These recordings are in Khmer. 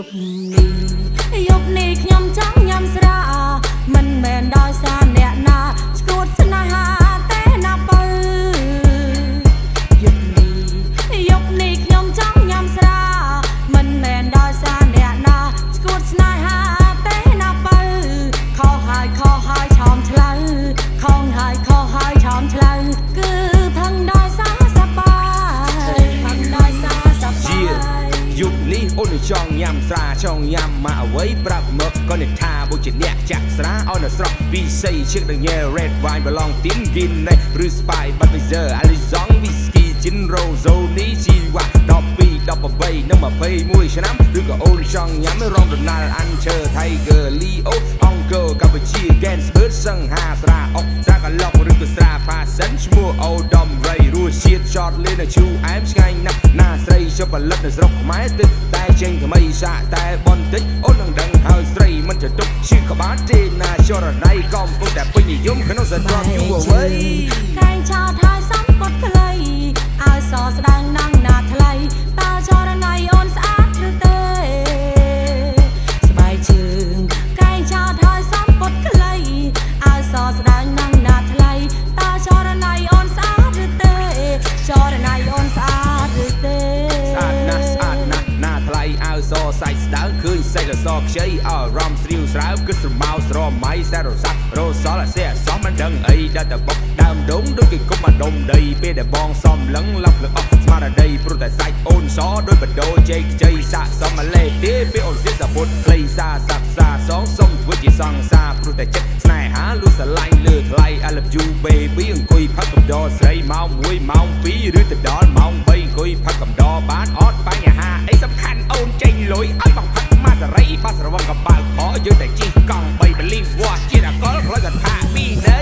នេះខ្ញុំចង់ញ៉ាំស្រាមិនមែនដោយសារអ្នកណាស្គួតស្នេហាទេណាបើយប់នេះខ្ញុំចង់ញ៉ាំស្រាមិនមែនដោយសារអ្នកណាស្គួតស្នេហាទេណាបើខុសហើយឆោមឆ្លើយខុសហើយឆោមឆ្លើយគឺផឹងដោយសារសប្បាយยุคนี้អូនចង់ញ៉ាំស្រាចង់ញ៉ាំមកអ្វីប្រាប់មកក៏អ្នកថាបុជាអ្នកចាក់ស្រាឲ្យនៅស្រស់ពីស័យឈឹកដល់ញ៉ែ red wine ប្រឡងទីនគីននេះឬ spy budweiser alizong whisky gin rose នេះជីវ៉ា12 13និង21ឆ្នាំឬក៏អូនចង់ញ៉ាំរងដំណើរអានឈើ Tiger Leo អង្គរកម្ពុជា Gansbird សង្ហាស្រាអុកស្រាកឡុកឬក៏ស្រាផាសិនឈ្មោះអូដំរីរសជាតិចតលេនៅឈូអែមឆ្ងាញ់ណាស់ណាស្រីចុះផលិតនៅស្រុកខ្មែរទឹកតែចេញថ្មីសាកតែបន្តិចអូននឹងដឹងហើយស្រីមិនចតុកឈឺក្បាលទេណាចរណៃកំពុងតែពេញនិយមក្នុងស្រទាប់យូរអ្វីកែងឆោតហើយសំពត់ខ្លីឲ្យសស្ដាងណាំងណាថ្លៃតើចរណៃអូនស្អាតឬទេស្បែកជើងកែងឆោតហើយសំពត់ខ្លីឲ្យសស្ដាងណាំងណាថ្លៃតើចរណៃអូនស្អាតឬទេចរណៃអូនស្អាតឬទេស្អាតណាស់ណាថ្លៃឲ្យសសាច់ស្ដើងឃើញសាច់សខ្ចីអារម្មណ៍ស្រាវស្រើគិតស្រមោស្រមៃសែរសាក់រសល់អសេអសមមិនដឹងអីដល់តែបុកដើមដងដូចគេគប់អាដុំដីពេលដែលបងសំលឹងឡប់លើអស់ស្មារតីព្រោះតែសាច់អូនសដោយបដោជ័យខ្ចីសាក់សមលេទេពេលអូនស្ទិតសពុតក្លីសាសាក់សាសងសុំធ្វើជាសង្សារព្រោះតែចិត្តស្នេហាលួចស្រឡាញ់លើថ្លៃ I love you baby អង្គុយផឹកកំដរស្រីម៉ោង1ម៉ោង2ឬទៅដល់ម៉ោង3អង្គុយផឹកកំដរបានអត់បញ្ហាអីសំខាន់អូនចេញលុយឲ្យបងផឹកម៉ាសារីបាសរវងកបើកខយើងតែជិះកង់3បលីវ៉ាជាអកលផ្លូវកថាពីដី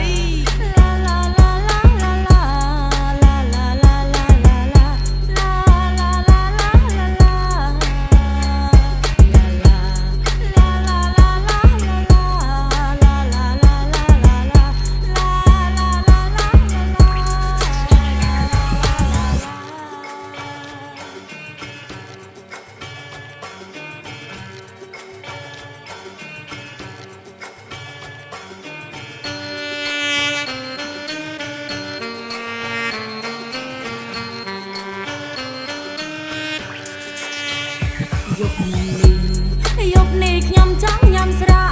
យប់នេះខ្ញុំចង់ញ៉ាំស្រា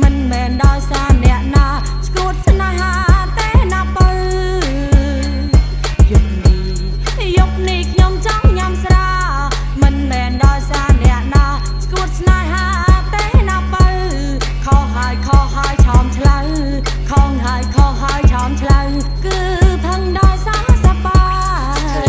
មិនមែនដោយសារអ្នកណាស្គួតស្នេហាទេណាបើយប់នេះខ្ញុំចង់ញ៉ាំស្រាមិនមែនដោយសារអ្នកណាស្គួតស្នេហាទេណាបើខុសហើយឆោមឆ្លើយខុសហើយឆោមឆ្លើយគឺផឹងដោយសារសប្បាយ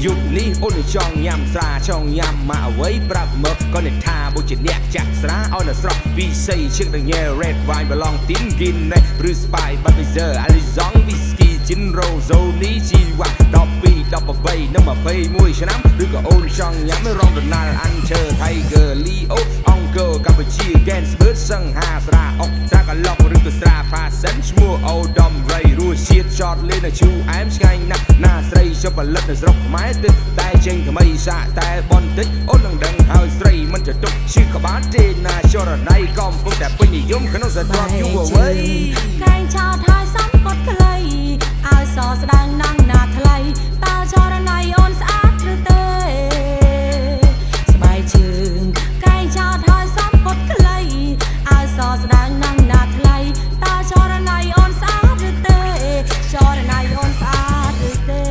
យុគនេះអូនចង់ញ៉ាំស្រាចង់ញ៉ាំមកអ្វីប្រាប់មកក៏អ្នកថាបុជាអ្នកចាក់ស្រាឲ្យនៅស្រស់ពីស័យឈឹកដល់ញ៉ែ red wine ប្រឡងទីនគីននេះឬ spy budweiser alizong whisky gin rose នេះជីវ៉ា12 13និង21ឆ្នាំឬក៏អូនចង់ញ៉ាំរងដំណើរអានឈើ Tiger Leo អង្គរកម្ពុជា Gansbird សង្ហាស្រាអុកស្រាកឡុកឬក៏ស្រាផាសិនឈ្មោះអូដំរីរសជាតិចតលេនៅឈូអែមឆ្ងាញ់ណាស់ណាស្រីចុះផលិតនៅស្រុកខ្មែរទឹកតែចេញថ្មីសាកតែបន្តិចអូននឹងដឹងហើយស្រីមិនចតុកឈឺក្បាលទេណាចរណៃកំពុងតែពេញនិយមក្នុងស្រទាប់យូរអ្វីកែងឆោតហើយសំពត់ខ្លីឲ្យសស្ដាងណាំងណាថ្លៃតើចរណៃអូនស្អាតឬទេស្បែកជើងកែងឆោតហើយសំពត់ខ្លីឲ្យសស្ដាងណាំងណាថ្លៃតើចរណៃអូនស្អាតឬទេចរណៃអូនស្អាតឬទេ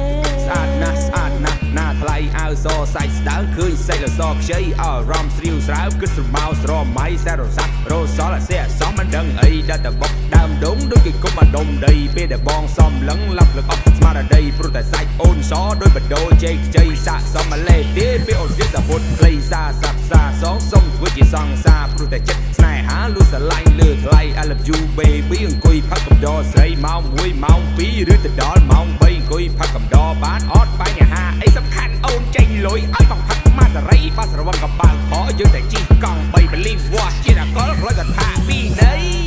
ស្អាតណាស់ណាថ្លៃឲ្យសសាច់ស្ដើងឃើញសាច់សខ្ចីអារម្មណ៍ស្រាវស្រើគិតស្រមោស្រមៃសែរសាក់រសល់អសេអសមមិនដឹងអីដល់តែបុកដើមដងដូចគេគប់អាដុំដីពេលដែលបងសំលឹងឡប់លើអស់ស្មារតីព្រោះតែសាច់អូនសដោយបដោជ័យខ្ចីសាក់សមលេទេពេលអូនស្ទិតសពុតក្លីសាសាក់សាសងសុំធ្វើជាសង្សារព្រោះតែចិត្តស្នេហាលួចស្រឡាញ់លើថ្លៃ I love you baby អង្គុយផឹកកំដរស្រីម៉ោង1ម៉ោង2ឬទៅដល់ម៉ោង3អង្គុយផឹកកំដរបានអត់បញ្ហាអីសំខាន់អូនចេញលុយឲ្យបងផឹកម៉ាសារីបាសរវងកបើកខយើងតែជិះកង់3បលីវ៉ាជាអកលផ្លូវកថាពីដី